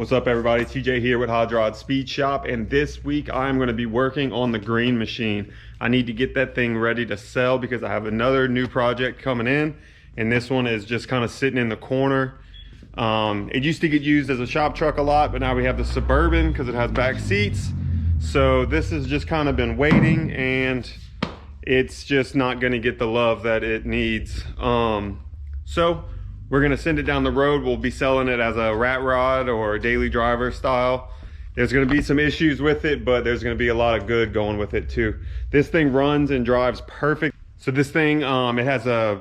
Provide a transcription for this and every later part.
What's up everybody, TJ here with HodgeRods Speed Shop, and this week I'm going to be working on the green machine. I need to get that thing ready to sell because I have another new project coming in, and this one is just kind of sitting in the corner. It used to get used as a shop truck a lot, but now we have the Suburban because it has back seats. So this has just kind of been waiting, and it's just not going to get the love that it needs. So we're gonna send it down the road. We'll be selling it as a rat rod or a daily driver style. There's gonna be some issues with it, but there's gonna be a lot of good going with it too. This thing runs and drives perfect. So this thing, it has a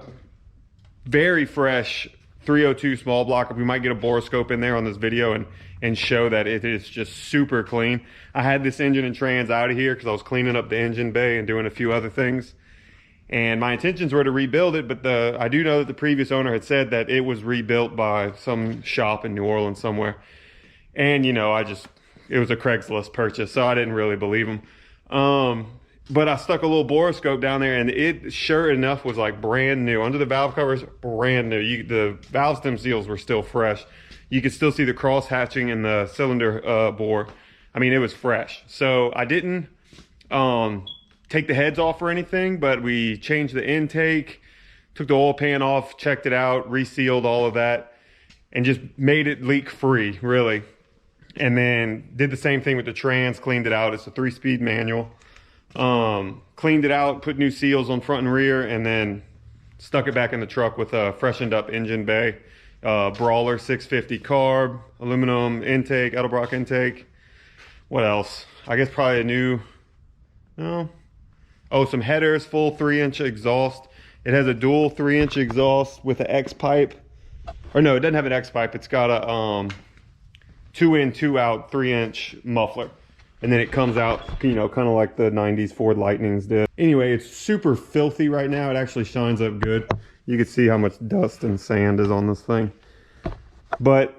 very fresh 302 small block. We might get a borescope in there on this video and show that it is just super clean. I had this engine and trans out of here because I was cleaning up the engine bay and doing a few other things. And my intentions were to rebuild it, but I do know that the previous owner had said that it was rebuilt by some shop in New Orleans somewhere. And you know, it was a Craigslist purchase, so I didn't really believe him. But I stuck a little borescope down there, and it sure enough was like brand new. Under the valve covers, brand new. The valve stem seals were still fresh. You could still see the cross hatching in the cylinder bore. I mean, it was fresh. So I didn't take the heads off or anything, but we changed the intake, took the oil pan off, checked it out, resealed all of that, and just made it leak free, really. And then did the same thing with the trans, cleaned it out. It's a 3-speed manual. Cleaned it out, put new seals on front and rear, and then stuck it back in the truck with a freshened up engine bay. Brawler 650 carb, aluminum intake, Edelbrock intake. What else? I guess probably a new, some headers, full 3-inch exhaust. It has a dual 3-inch exhaust with an X pipe. Or no, it doesn't have an X pipe. It's got a 2-in, 2-out 3-inch muffler. And then it comes out, you know, kind of like the 90s Ford Lightnings did. Anyway, it's super filthy right now. It actually shines up good. You can see how much dust and sand is on this thing. But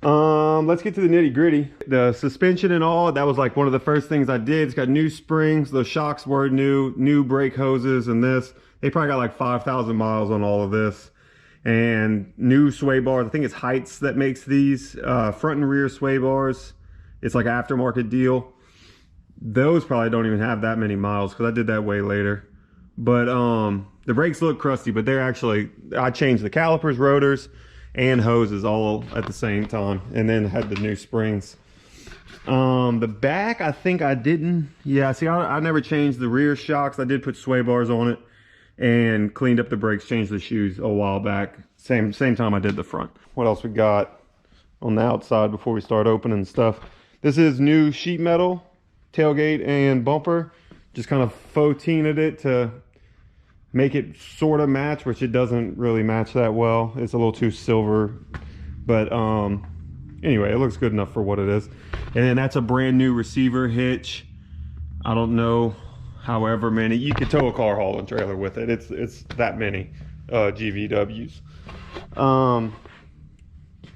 let's get to the nitty gritty. The suspension and all, that was like one of the first things I did. It's got new springs, the shocks were new brake hoses, and this. They probably got like 5,000 miles on all of this. And new sway bars. I think it's Heights that makes these. Front and rear sway bars. It's like an aftermarket deal. Those probably don't even have that many miles because I did that way later. But the brakes look crusty, but they're actually, I changed the calipers, rotors, and hoses all at the same time, and then had the new springs. The back, I think I didn't. Yeah, see, I never changed the rear shocks. I did put sway bars on it and cleaned up the brakes, changed the shoes a while back. Same time I did the front. What else we got on the outside before we start opening stuff? This is new sheet metal, tailgate and bumper. Just kind of faux tinted it to make it sort of match, which it doesn't really match that well. It's a little too silver, but anyway, it looks good enough for what it is. And then that's a brand new receiver hitch. I don't know however many. You could tow a car hauling trailer with it. It's that many GVWs.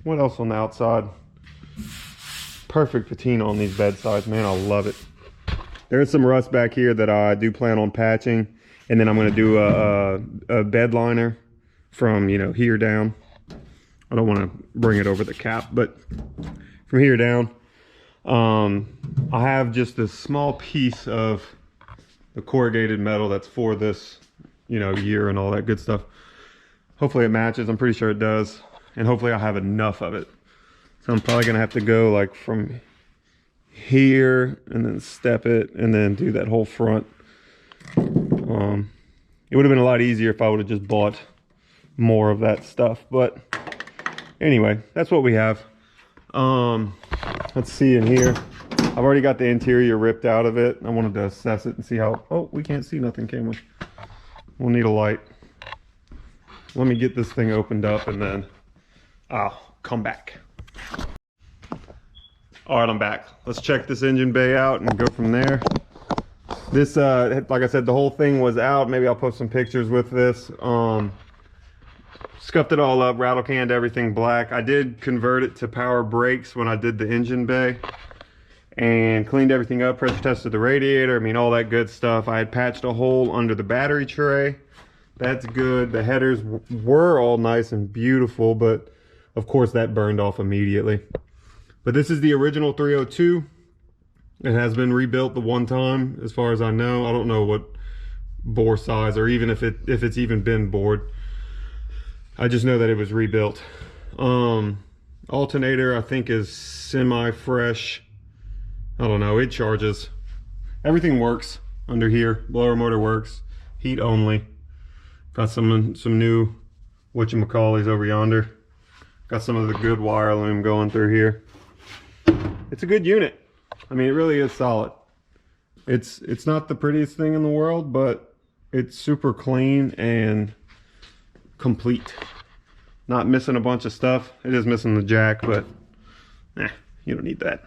What else on the outside? Perfect patina on these bedsides, man. I love it. There's some rust back here that I do plan on patching. And then I'm going to do a bed liner from, you know, here down. I don't want to bring it over the cap, but from here down, I have just a small piece of the corrugated metal that's for this, you know, year and all that good stuff. Hopefully it matches. I'm pretty sure it does. And hopefully I'll have enough of it. So I'm probably going to have to go like from here and then step it and then do that whole front. It would have been a lot easier if I would have just bought more of that stuff, but anyway, that's what we have. Let's see in here. I've already got the interior ripped out of it. I wanted to assess it and see how, oh, we can't see nothing, can we? We'll need a light. Let me get this thing opened up and then I'll come back. All right, I'm back. Let's check this engine bay out and go from there. This, like I said, the whole thing was out. Maybe I'll post some pictures with this. Scuffed it all up, rattle canned everything black. I did convert it to power brakes when I did the engine bay and cleaned everything up, pressure tested the radiator. I mean, all that good stuff. I had patched a hole under the battery tray. That's good. The headers were all nice and beautiful, but of course that burned off immediately. But this is the original 302. It has been rebuilt the one time, as far as I know. I don't know what bore size, or even if it's even been bored. I just know that it was rebuilt. Alternator I think is semi-fresh. I don't know, it charges. Everything works under here. Blower motor works, heat only. Got some new whatchamacallits over yonder. Got some of the good wire loom going through here. It's a good unit. I mean, it really is solid. It's not the prettiest thing in the world, but it's super clean and complete. Not missing a bunch of stuff. It is missing the jack, but you don't need that.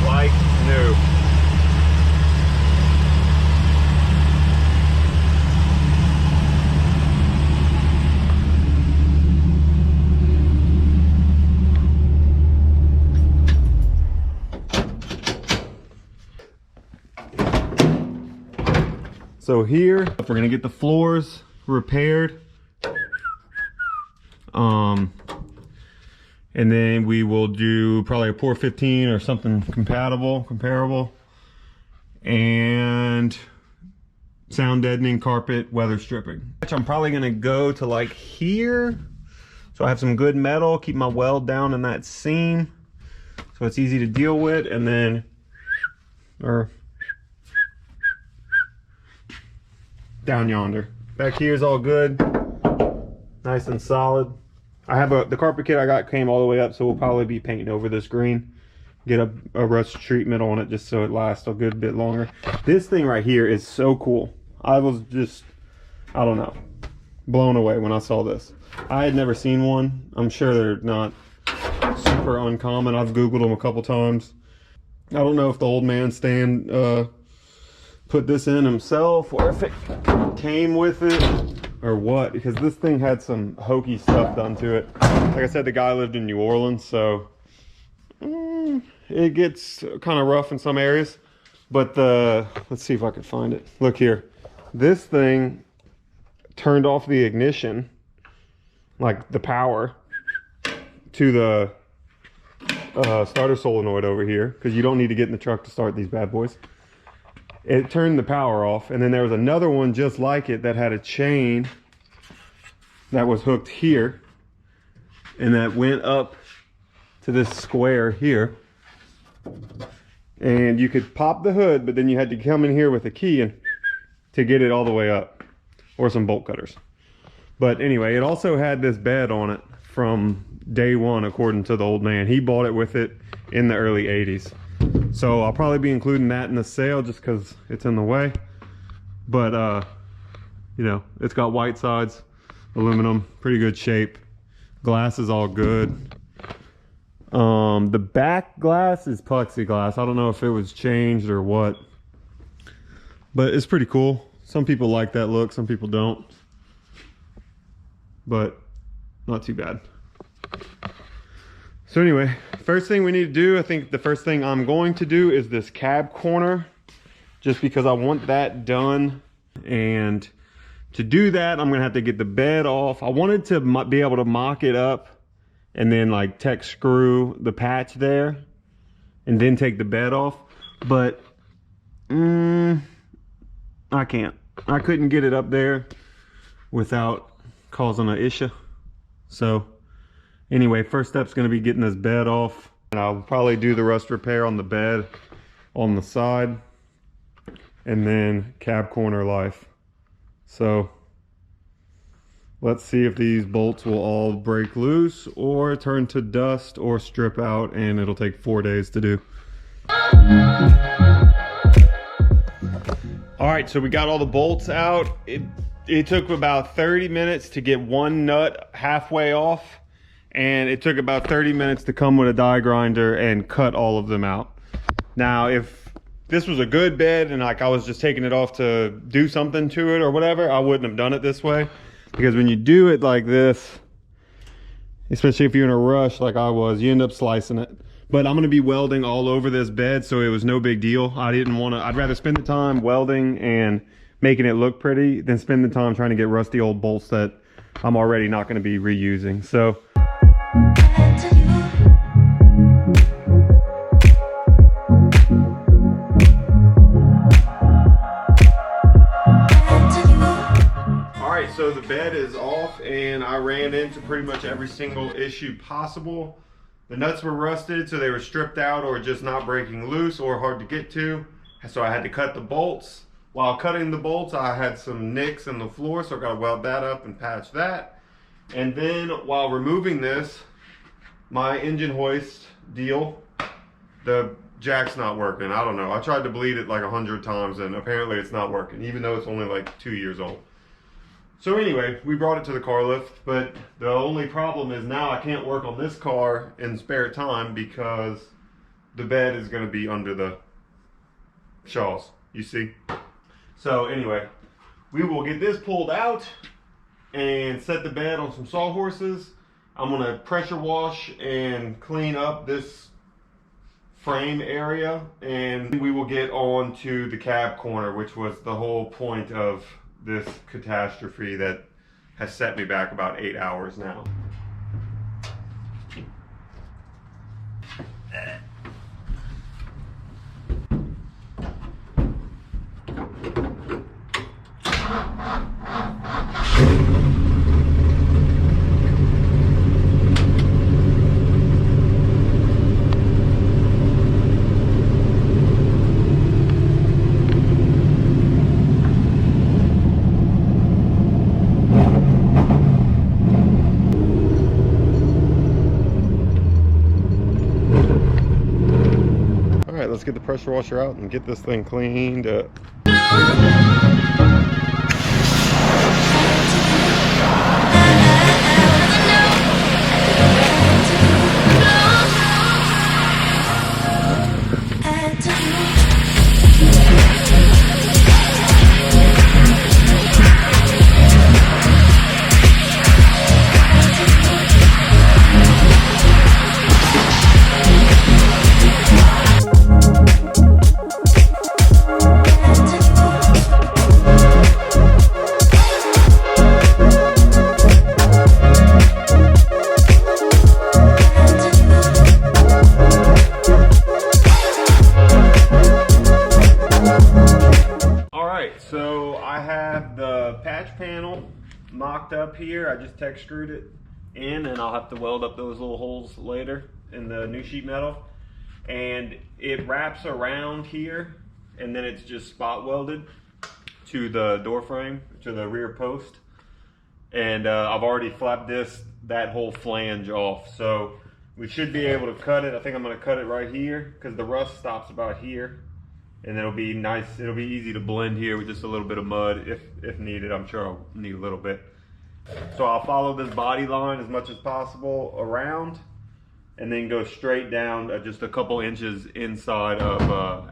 Like new. So here, we're gonna get the floors repaired. And then we will do probably a pour 15 or something comparable. And sound deadening, carpet, weather stripping. I'm probably gonna go to like here. So I have some good metal, keep my weld down in that seam, so it's easy to deal with. And then, down yonder. Back here is all good, nice and solid. I have the carpet kit I got came all the way up, so we'll probably be painting over this green. Get a rust treatment on it just so it lasts a good bit longer. This thing right here is so cool. I was just, I don't know, blown away when I saw this. I had never seen one. I'm sure they're not super uncommon. I've Googled them a couple times. I don't know if the old man Stan put this in himself or if it came with it or what, because this thing had some hokey stuff done to it. Like I said, the guy lived in New Orleans, so it gets kind of rough in some areas. But let's see if I can find it. Look here, this thing turned off the ignition, like the power to the starter solenoid over here, because you don't need to get in the truck to start these bad boys. It turned the power off, and then there was another one just like it that had a chain that was hooked here, and that went up to this square here. And you could pop the hood, but then you had to come in here with a key and to get it all the way up, or some bolt cutters. But anyway, it also had this bed on it from day one, according to the old man. He bought it with it in the early 80s. So I'll probably be including that in the sale just because it's in the way. But you know, it's got white sides, aluminum, pretty good shape. Glass is all good. The back glass is plexiglass. I don't know if it was changed or what, but it's pretty cool. Some people like that look, some people don't, but not too bad. So anyway, first thing we need to do, I think the first thing I'm going to do is this cab corner, just because I want that done. And to do that, I'm gonna have to get the bed off. I wanted to be able to mock it up and then like tech screw the patch there and then take the bed off, but I can't. I couldn't get it up there without causing an issue. So anyway, first step's gonna be getting this bed off, and I'll probably do the rust repair on the bed on the side, and then cab corner life. So let's see if these bolts will all break loose or turn to dust or strip out, and it'll take 4 days to do. All right, so we got all the bolts out. It took about 30 minutes to get one nut halfway off, and it took about 30 minutes to come with a die grinder and cut all of them out. Now, if this was a good bed and like I was just taking it off to do something to it or whatever, I wouldn't have done it this way. Because when you do it like this, especially if you're in a rush like I was, you end up slicing it. But I'm gonna be welding all over this bed, so it was no big deal. I'd rather spend the time welding and making it look pretty than spend the time trying to get rusty old bolts that I'm already not going to be reusing. So alright, so the bed is off and I ran into pretty much every single issue possible. The nuts were rusted, so they were stripped out or just not breaking loose or hard to get to. So I had to cut the bolts. While cutting the bolts, I had some nicks in the floor, so I got to weld that up and patch that. And then while removing this, my engine hoist deal, the jack's not working. I don't know. I tried to bleed it like 100 times and apparently it's not working, even though it's only like 2 years old. So anyway, we brought it to the car lift, but the only problem is now I can't work on this car in spare time because the bed is going to be under the shaws, you see? So anyway, we will get this pulled out and set the bed on some sawhorses. I'm going to pressure wash and clean up this frame area, and we will get on to the cab corner, which was the whole point of this catastrophe that has set me back about 8 hours now. Let's get the pressure washer out and get this thing cleaned up. Mocked up here. I just tech screwed it in, and I'll have to weld up those little holes later in the new sheet metal. And it wraps around here, and then it's just spot welded to the door frame, to the rear post. And I've already flapped that whole flange off, so we should be able to cut it. I think I'm going to cut it right here because the rust stops about here, and it'll be nice. It'll be easy to blend here with just a little bit of mud if needed. I'm sure I'll need a little bit. So I'll follow this body line as much as possible around and then go straight down just a couple inches inside of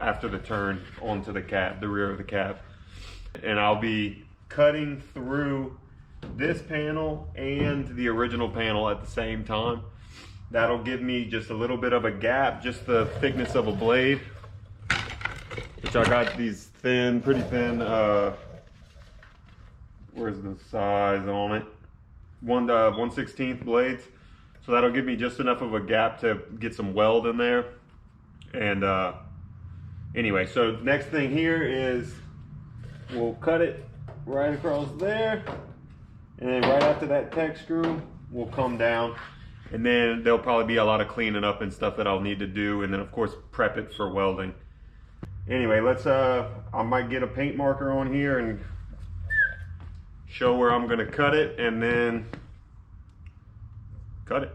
after the turn onto the cab, the rear of the cab. And I'll be cutting through this panel and the original panel at the same time. That'll give me just a little bit of a gap, just the thickness of a blade, which I got these thin, pretty thin, where's the size on it? 1/16 blades. So that'll give me just enough of a gap to get some weld in there. And anyway, so next thing here is we'll cut it right across there. And then right after that tech screw, we'll come down. And then there'll probably be a lot of cleaning up and stuff that I'll need to do. And then of course, prep it for welding. Anyway, let's, I might get a paint marker on here and show where I'm gonna cut it and then cut it.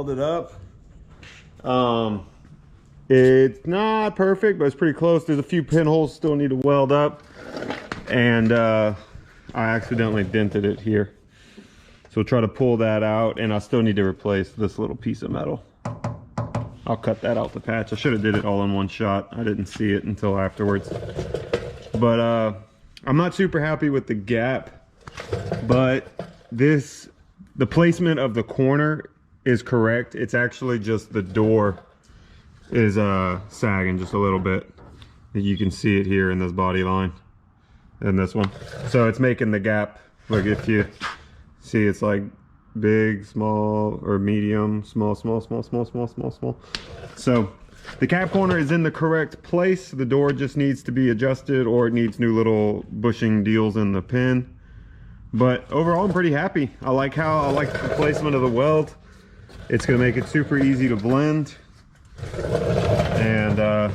welded up. It's not perfect, but it's pretty close. There's a few pinholes still need to weld up, and I accidentally dented it here. So we'll try to pull that out, and I still need to replace this little piece of metal. I'll cut that out the patch. I should have did it all in one shot. I didn't see it until afterwards. But I'm not super happy with the gap, but the placement of the corner is correct. It's actually just the door is sagging just a little bit. You can see it here in this body line and this one. So it's making the gap. Look, if you see, it's like big, small, or medium, small, small, small, small, small, small, small. So the cap corner is in the correct place. The door just needs to be adjusted, or it needs new little bushing deals in the pin. But overall, I'm pretty happy. I like the placement of the weld. It's gonna make it super easy to blend, and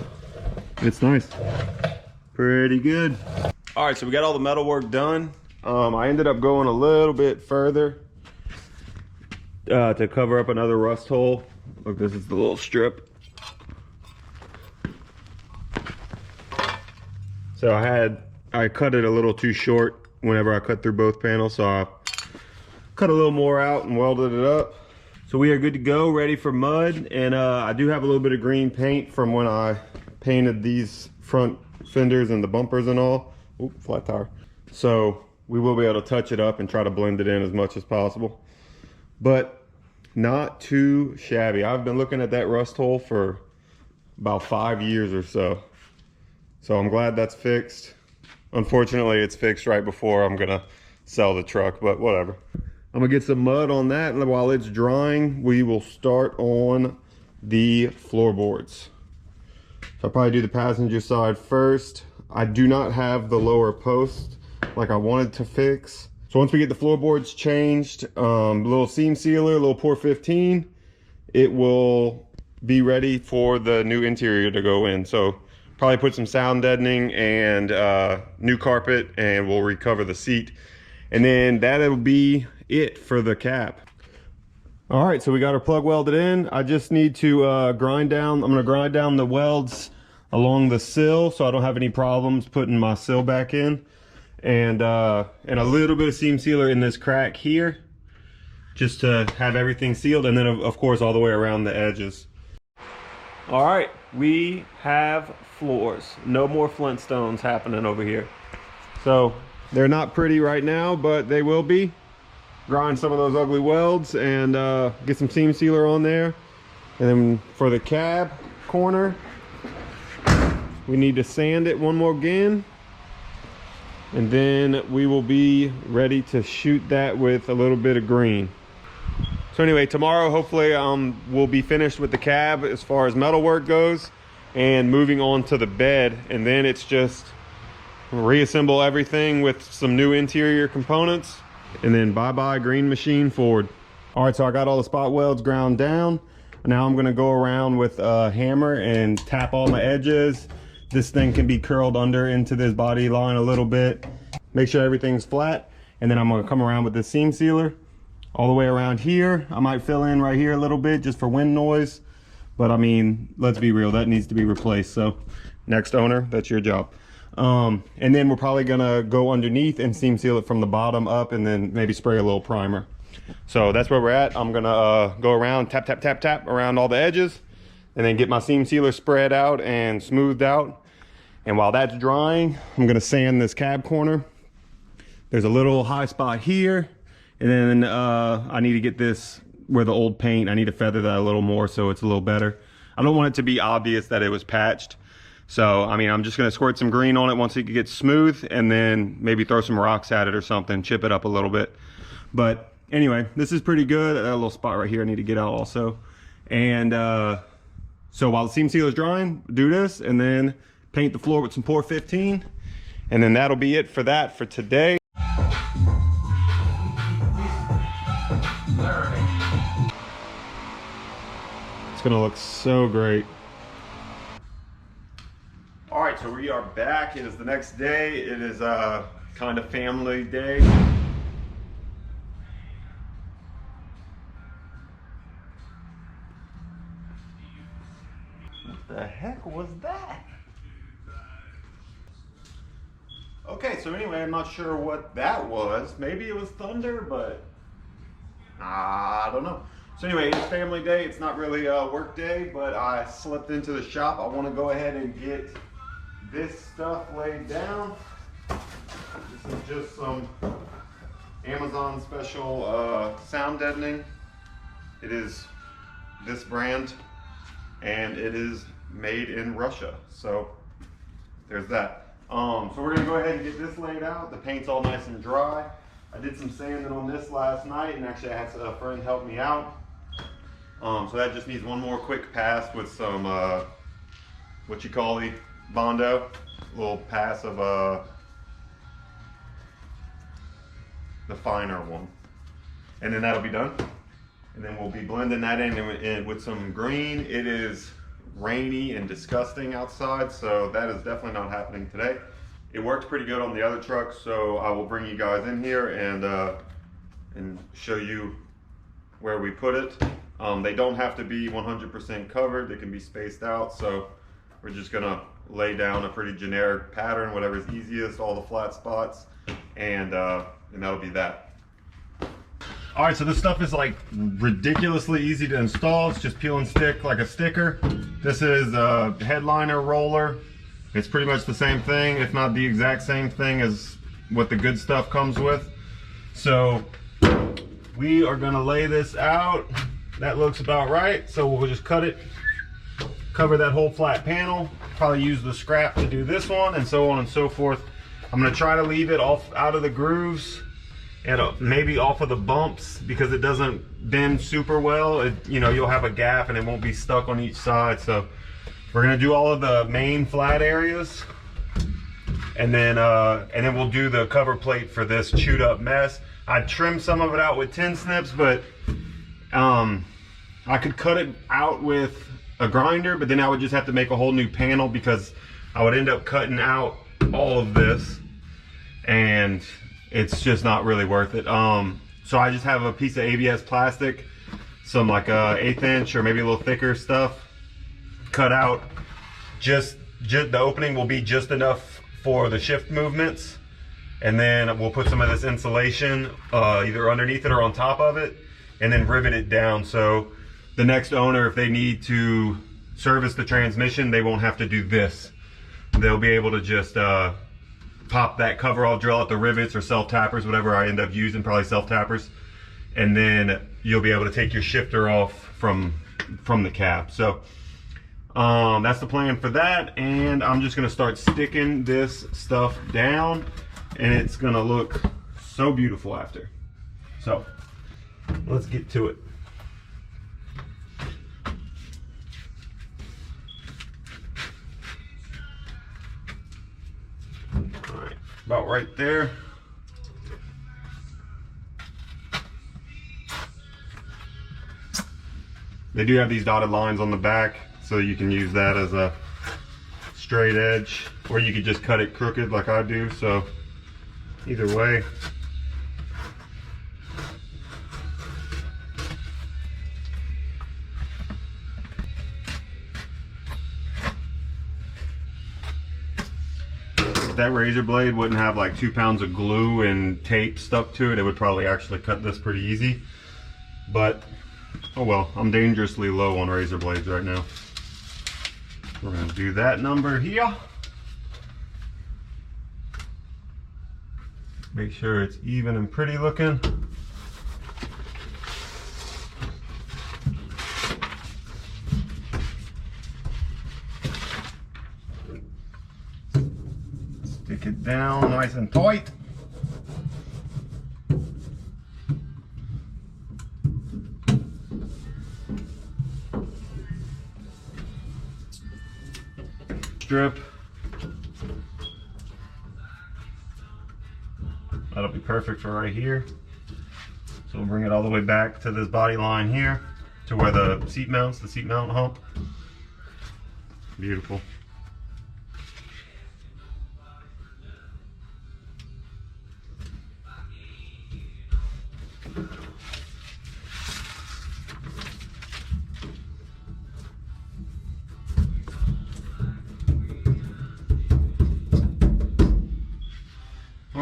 it's nice. Pretty good. All right, so we got all the metal work done. I ended up going a little bit further to cover up another rust hole. Look, this is the little strip. So I cut it a little too short whenever I cut through both panels, so I cut a little more out and welded it up. So we are good to go, ready for mud, and I do have a little bit of green paint from when I painted these front fenders and the bumpers and all. Oop, flat tire. So we will be able to touch it up and try to blend it in as much as possible, but not too shabby. I've been looking at that rust hole for about 5 years or so. So I'm glad that's fixed. Unfortunately, it's fixed right before I'm gonna sell the truck, but whatever. I'm gonna get some mud on that, and while it's drying, we will start on the floorboards. So I'll probably do the passenger side first. I do not have the lower post like I wanted to fix. So once we get the floorboards changed, little seam sealer, little pour 15, it will be ready for the new interior to go in. So probably put some sound deadening and new carpet, and we'll recover the seat. And then that'll be it for the cap. All right, so we got our plug welded in. I just need to grind down. I'm gonna grind down the welds along the sill so I don't have any problems putting my sill back in. And a little bit of seam sealer in this crack here, just to have everything sealed, and then of course all the way around the edges. All right, we have floors. No more Flintstones happening over here. So they're not pretty right now, but they will be. Grind some of those ugly welds and get some seam sealer on there. And then for the cab corner, we need to sand it one more again. And then we will be ready to shoot that with a little bit of green. So anyway, tomorrow hopefully we'll be finished with the cab as far as metal work goes, and moving on to the bed. And then it's just reassemble everything with some new interior components, and then bye-bye green machine Ford. All right, so I got all the spot welds ground down. Now I'm gonna go around with a hammer and tap all my edges. This thing can be curled under into this body line a little bit. Make sure everything's flat. And then I'm gonna come around with the seam sealer all the way around here. I might fill in right here a little bit just for wind noise. But I mean, let's be real, that needs to be replaced. So next owner, that's your job. And then we're probably gonna go underneath and seam seal it from the bottom up, and then maybe spray a little primer. So that's where we're at. I'm gonna go around, tap, tap, tap, tap around all the edges, and then get my seam sealer spread out and smoothed out. And while that's drying, I'm gonna sand this cab corner. There's a little high spot here, and then I need to get this where the old paint, I need to feather that a little more so it's a little better. I don't want it to be obvious that it was patched. So, I mean, I'm just gonna squirt some green on it once it gets smooth, and then maybe throw some rocks at it or something, chip it up a little bit. But anyway, this is pretty good. A little spot right here I need to get out also. And so while the seam sealer is drying, do this, and then paint the floor with some pour 15, and then that'll be it for that for today. It's gonna look so great. All right, so we are back. It is the next day. It is kind of family day. The heck was that? Okay, so anyway, I'm not sure what that was. Maybe it was thunder, but I don't know. So anyway, it's family day. It's not really a work day, but I slipped into the shop. I want to go ahead and get this stuff laid down. This is just some Amazon special sound deadening. It is this brand, and it is made in Russia. So there's that. So we're gonna go ahead and get this laid out. The paint's all nice and dry. I did some sanding on this last night, and actually I had a friend help me out. So that just needs one more quick pass with some, what you call the Bondo, a little pass of the finer one. And then that'll be done. And then we'll be blending that in with some green. It is rainy and disgusting outside, so that is definitely not happening today. It worked pretty good on the other truck, so I will bring you guys in here and show you where we put it. They don't have to be 100% covered. They can be spaced out, so we're just gonna lay down a pretty generic pattern, whatever's easiest, all the flat spots, and that'll be that. All right, so this stuff is like ridiculously easy to install. It's just peel and stick like a sticker. This is a headliner roller. It's pretty much the same thing, if not the exact same thing as what the good stuff comes with. So we are gonna lay this out. That looks about right. So we'll just cut it, cover that whole flat panel, probably use the scrap to do this one, and so on and so forth. I'm gonna try to leave it off out of the grooves and maybe off of the bumps, because it doesn't bend super well. You know, you'll have a gap and it won't be stuck on each side. So we're gonna do all of the main flat areas, and then we'll do the cover plate for this chewed up mess. I trimmed some of it out with tin snips, but I could cut it out with a grinder, but then I would just have to make a whole new panel, because I would end up cutting out all of this, and it's just not really worth it. So I just have a piece of ABS plastic, some like 1/8 inch or maybe a little thicker stuff, cut out. Just the opening will be just enough for the shift movements, and then we'll put some of this insulation either underneath it or on top of it, and then rivet it down. So the next owner, if they need to service the transmission, they won't have to do this. They'll be able to just pop that cover off, drill out the rivets or self-tappers, whatever I end up using, probably self-tappers, and then you'll be able to take your shifter off from the cab. So that's the plan for that, and I'm just gonna start sticking this stuff down, and it's gonna look so beautiful after. So let's get to it. About right there. They do have these dotted lines on the back, so you can use that as a straight edge, or you could just cut it crooked like I do. So either way. If that razor blade wouldn't have like 2 pounds of glue and tape stuck to it, it would probably actually cut this pretty easy. But oh well, I'm dangerously low on razor blades right now. We're gonna do that number here. Make sure it's even and pretty looking. Stick it down nice and tight. Strip. That'll be perfect for right here. So we'll bring it all the way back to this body line here, to where the seat mounts, the seat mount hump. Beautiful.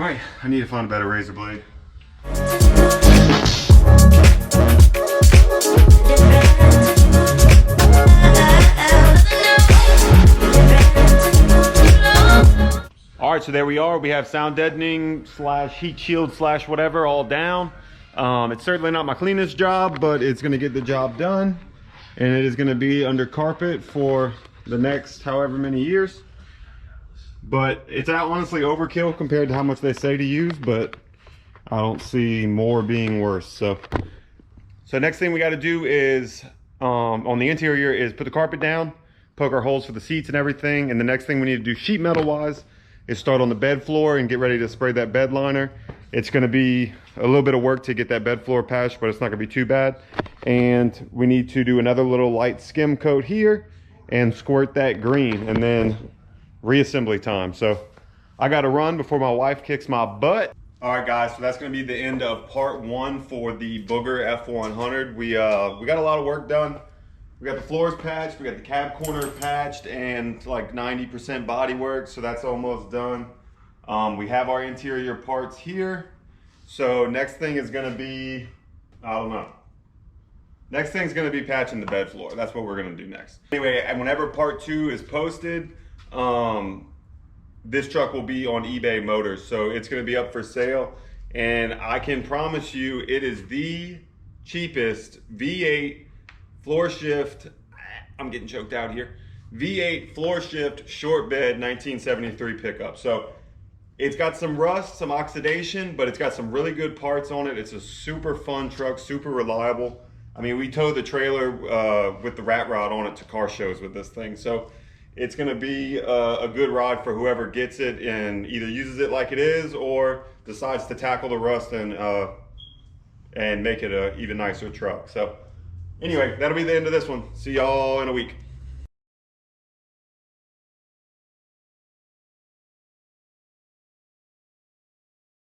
All right, I need to find a better razor blade. All right, so there we are. We have sound deadening slash heat shield slash whatever all down. It's certainly not my cleanest job, but it's gonna get the job done. And it is gonna be under carpet for the next however many years. But it's honestly overkill compared to how much they say to use, but I don't see more being worse. So next thing we gotta do is, on the interior, is put the carpet down, poke our holes for the seats and everything. And the next thing we need to do sheet metal wise is start on the bed floor and get ready to spray that bed liner. It's gonna be a little bit of work to get that bed floor patched, but it's not gonna be too bad. And we need to do another little light skim coat here and squirt that green, and then reassembly time. So I gotta run before my wife kicks my butt. All right guys, so that's gonna be the end of part 1 for the Booger F100. We got a lot of work done. We got the floors patched, we got the cab corner patched, and like 90% body work, so that's almost done. We have our interior parts here. So next thing is gonna be, I don't know. Next thing's gonna be patching the bed floor. That's what we're gonna do next. Anyway, and whenever part 2 is posted, this truck will be on eBay Motors, so it's gonna be up for sale. And I can promise you it is the cheapest V8 floor shift, I'm getting choked out here, V8 floor shift short bed 1973 pickup. So it's got some rust, some oxidation, but it's got some really good parts on it. It's a super fun truck, super reliable. I mean, we towed the trailer with the rat rod on it to car shows with this thing. So it's gonna be a good ride for whoever gets it and either uses it like it is or decides to tackle the rust and make it an even nicer truck. So anyway, that'll be the end of this one. See y'all in a week.